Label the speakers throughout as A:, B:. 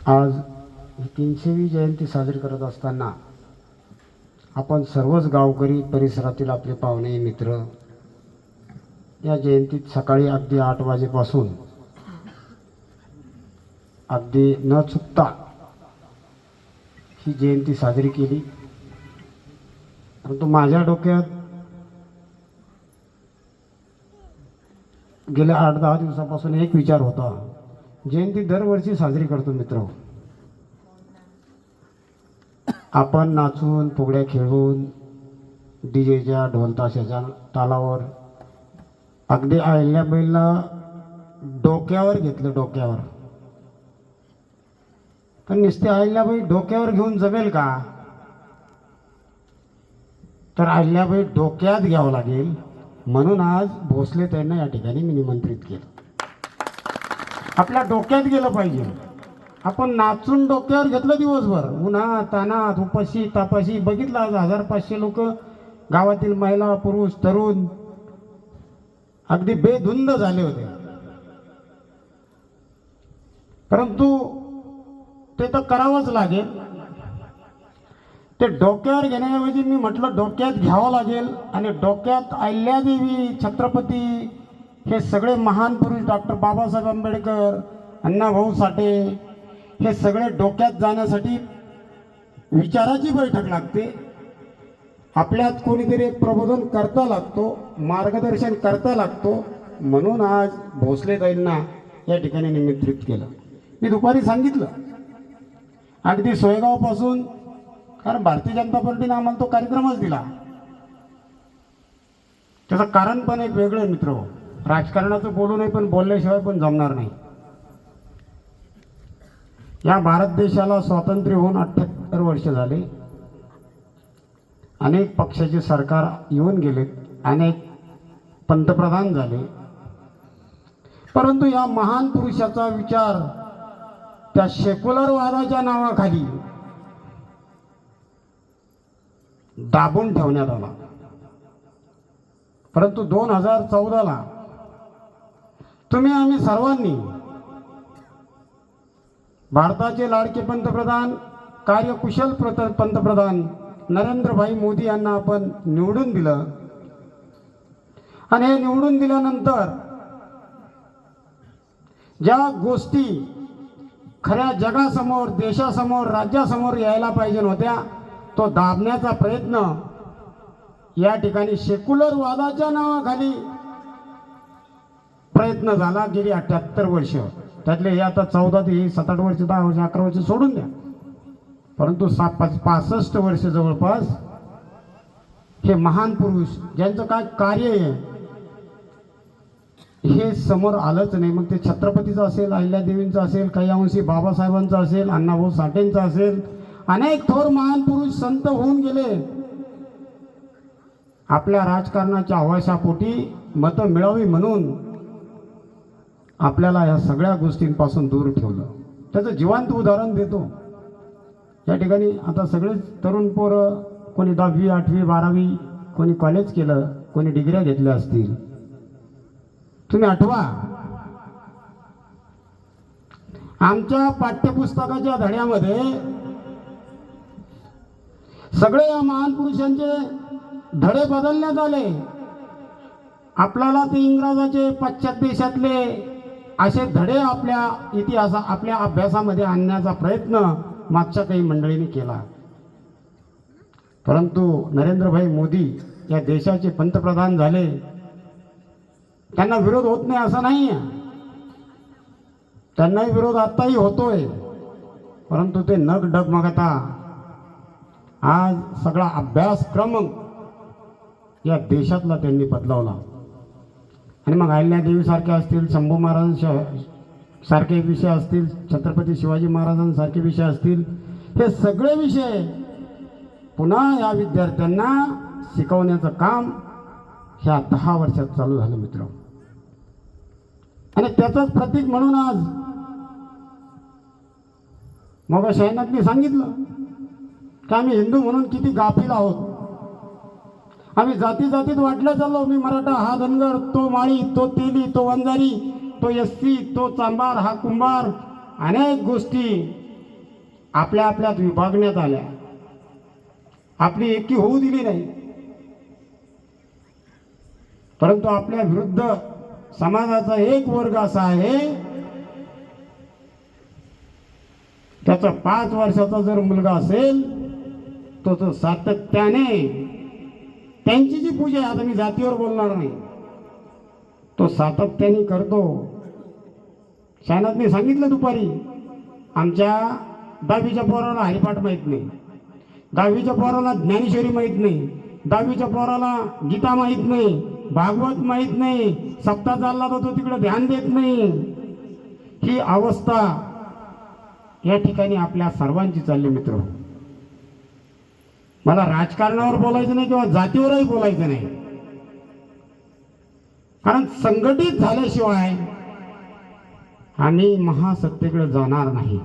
A: आज ही 300वी जयंती साजरी करत असताना आपण सर्वच गावकरी परिसरातील आपले पाहुणे मित्र या जयंतीत सकाळी अगदी 8 वाजेपासून अगदी न चुकता ही जयंती साजरी केली। परंतु माझ्या डोक्यात गेल्या 8-10 दिवसापासून एक विचार होता। जयंती दरवर्षी साजरी करतो मित्र, आपण नाचून फुगड्या खेळून डीजेच्या ढोल ताशाच्या तालावर अगदी अहिल्याबाईला डोक्यावर घेतलं, डोक्यावर। पण नुसते अहिल्याबाई डोक्यावर घेऊन जमेल का? तर अहिल्याबाई डोक्यात घ्यावं लागेल। म्हणून आज भोसले त्यांना या ठिकाणी मी निमंत्रित केलं। आपल्या डोक्यात गेलं पाहिजे। आपण नाचून डोक्यावर घेतलं दिवसभर, उन्हात तानात उपाशी तापाशी बघितलं। आज 1500 लोक गावातील महिला पुरुष तरुण अगदी बेधुंद झाले होते। परंतु ते तर करावंच लागेल। ते डोक्यावर घेण्याऐवजी मी म्हटलं डोक्यात घ्यावं लागेल। आणि डोक्यात अहिल्यादेवी छत्रपती हे सगळे महान पुरुष, डॉक्टर बाबासाहेब आंबेडकर, अण्णाभाऊ साठे, हे सगळे डोक्यात जाण्यासाठी विचाराची बैठक लागते। आपल्यात कोणीतरी एक प्रबोधन करता लागतो, मार्गदर्शन करता लागतो। म्हणून आज भोसले ताईंना या ठिकाणी निमंत्रित केलं। मी दुपारी सांगितलं अगदी सोयगावपासून, कारण भारतीय जनता पार्टीने आम्हाला तो कार्यक्रमच दिला। त्याचं कारण पण एक वेगळं आहे मित्र, राजकारणाचं बोलू नये पण बोलल्याशिवाय पण जमणार नाही। या भारत देशाला स्वातंत्र्य होऊन 78 वर्ष झाले। अनेक पक्षाचे सरकार येऊन गेले, अनेक पंतप्रधान झाले, परंतु या महान पुरुषाचा विचार त्या सेक्युलरवादाच्या नावाखाली दाबून ठेवण्यात आला। परंतु 2014ला तुम्ही आम्ही सर्वांनी भारताचे लाडके पंतप्रधान, कार्यकुशल पंतप्रधान नरेंद्रभाई मोदी यांना आपण निवडून दिलं। आणि हे निवडून दिल्यानंतर ज्या गोष्टी खऱ्या जगासमोर, देशासमोर, राज्यासमोर यायला पाहिजे होत्या, तो दाबण्याचा प्रयत्न या ठिकाणी सेक्युलरवादाच्या नावाखाली प्रयत्न झाला। गेली 78 वर्ष, त्यातले हे आता 14 ते 7-8 वर्ष, 10 वर्ष, 11 वर्ष सोडून द्या, परंतु 65 वर्ष जवळपास हे महान पुरुष ज्यांचं काय कार्य आहे हे समोर आलंच नाही। मग ते छत्रपतीचं असेल, अहिल्यादेवींचं असेल, काही अंशी बाबासाहेबांचं असेल, अण्णाभाऊ साठेंचं असेल, अनेक थोर महान पुरुष संत होऊन गेले। आपल्या राजकारणाच्या हवाशापोटी मतं मिळावी म्हणून आपल्याला या सगळ्या गोष्टींपासून दूर ठेवलं। त्याचं जिवंत उदाहरण देतो। या ठिकाणी आता सगळेच तरुण पोरं, कोणी 10वी 8वी 12वी, कोणी कॉलेज केलं, कोणी डिग्र्या घेतल्या असतील। तुम्ही आठवा, आमच्या पाठ्यपुस्तकाच्या धड्यामध्ये सगळे या महान पुरुषांचे धडे बदलण्यात आले। आपल्याला ते इंग्रजाचे, पाश्चात्य देशातले असे धडे आपल्या आपल्या अभ्यासामध्ये आणण्याचा प्रयत्न मागच्या काही मंडळींनी केला। परंतु नरेंद्रभाई मोदी या देशाचे पंतप्रधान झाले, त्यांना विरोध होत नाही असं नाही आहे, त्यांनाही विरोध आताही होतोय। परंतु ते न डगमगता आज सगळा अभ्यासक्रम या देशातला त्यांनी बदलवला। आणि मग अहिल्यादेवी सारखे असतील, शंभू महाराजांसारखे विषय असतील, छत्रपती शिवाजी महाराजांसारखे विषय असतील, हे सगळे विषय पुन्हा या विद्यार्थ्यांना शिकवण्याचं काम ह्या 10 वर्षात चालू झालं मित्र। आणि त्याचंच प्रतीक म्हणून आज मग शैनातनी सांगितलं की आम्ही हिंदू म्हणून किती गाफील आहोत। आम्ही जाती जातीत वाटलं चाललो। मी मराठा, हा धनगर, तो माळी, तो तेली, तो वंजारी, तो एससी, तो चांभार, हा कुंभार, अनेक गोष्टी आपल्या आपल्यात विभागण्यात आल्या, आपली एकी होऊ दिली नाही. परंतु आपल्या विरुद्ध समाजाचा एक वर्ग असा आहे, त्याचा 5 वर्षाचा जर मुलगा असेल तो सातत्याने त्यांची जी पूजा आहे, आता मी जातीवर बोलणार नाही, तो सातत्याने करतो. शानातने सांगितलं दुपारी, आमच्या 10वीच्या पोराला हरिपाठ माहीत नाही, 10वीच्या पोराला ज्ञानेश्वरी माहीत नाही, 10वीच्या पोराला गीता माहीत नाही, भागवत माहीत नाही, सप्ताह चालला तर तो तिकडे ध्यान देत नाही. ही अवस्था या ठिकाणी आपल्या सर्वांची चालली. मित्र, मला राजकारणावर बोलायचं नाही किंवा जातीवरही बोलायचं नाही, कारण संघटित झाल्याशिवाय आम्ही महासत्तेकडे जाणार नाही.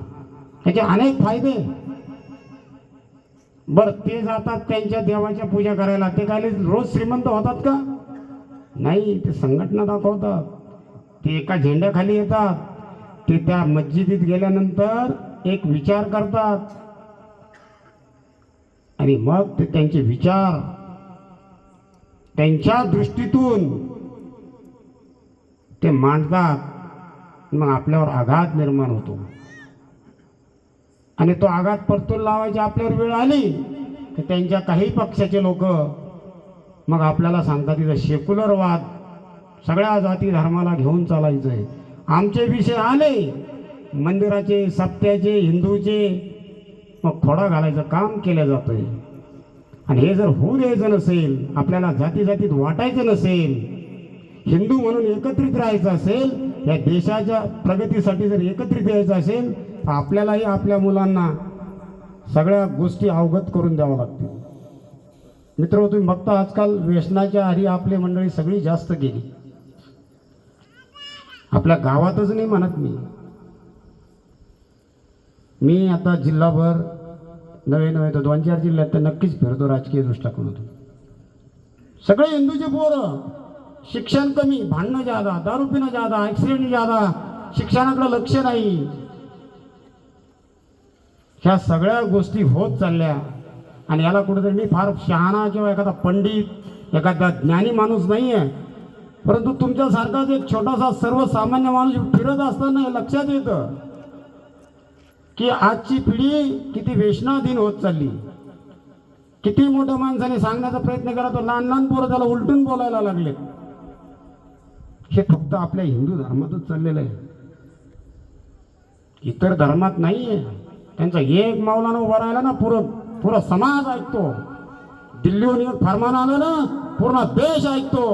A: त्याचे अनेक फायदे. बर, ते जातात त्यांच्या देवाच्या पूजा करायला, ते काय रोज श्रीमंत होतात का? नाही, ते संघटना दाखवतात, ते एका झेंड्याखाली येतात, ते त्या मस्जिदीत गेल्यानंतर एक विचार करतात आणि मग ते त्यांचे विचार त्यांच्या दृष्टीतून ते मांडतात. मग आपल्यावर आघात निर्माण होतो आणि तो आघात परतून लावायची आपल्यावर वेळ आली तर त्यांच्या काही पक्षाचे लोक मग आपल्याला सांगतात तिथं सेक्युलरवाद, सगळ्या जाती धर्माला घेऊन चालायचं आहे. आमचे विषय आले मंदिराचे, सप्त्याचे, हिंदूचे, मग खोडा घालायचं काम केलं जातंय. आणि हे जर होऊ द्यायचं नसेल, आपल्याला जाती जातीत वाटायचं नसेल, हिंदू म्हणून एकत्रित राहायचं असेल, या देशाच्या प्रगतीसाठी जर एकत्रित यायचं असेल तर आपल्यालाही आपल्या मुलांना सगळ्या गोष्टी अवगत करून द्यावं लागतील. मित्र, तुम्ही बघता आजकाल व्यसनाच्या आधी आपली मंडळी सगळी जास्त गेली. आपल्या गावातच नाही म्हणत मी आता जिल्हाभर नवे तर 2-4 जिल्ह्यात तर नक्कीच फिरतो राजकीय दृष्टिकोनातून. सगळे हिंदूचे पोरं, शिक्षण कमी, भांडणं ज्यादा, दारू पिणं ज्यादा, ॲक्सिडेंट ज्यादा, शिक्षणाकडे लक्ष नाही. ह्या सगळ्या गोष्टी होत चालल्या. आणि याला कुठेतरी मी फार शहाणा किंवा एखादा पंडित, एखादा ज्ञानी माणूस नाही आहे, परंतु तुमच्यासारखाच एक छोटासा सर्वसामान्य माणूस फिरत असताना हे लक्षात येतं की आजची पिढी किती व्यसनाधीन होत चालली. किती मोठ्या माणसाने सांगण्याचा प्रयत्न करा तर लहान लहान पोरं त्याला उलटून बोलायला लागले. हे फक्त आपल्या हिंदू धर्मातच चाललेलं आहे, इतर धर्मात नाही आहे. त्यांचा एक मावलानं उभा राहिला ना, पुरा समाज ऐकतो. दिल्लीहून एक फरमान आलं ना, पूर्ण देश ऐकतो.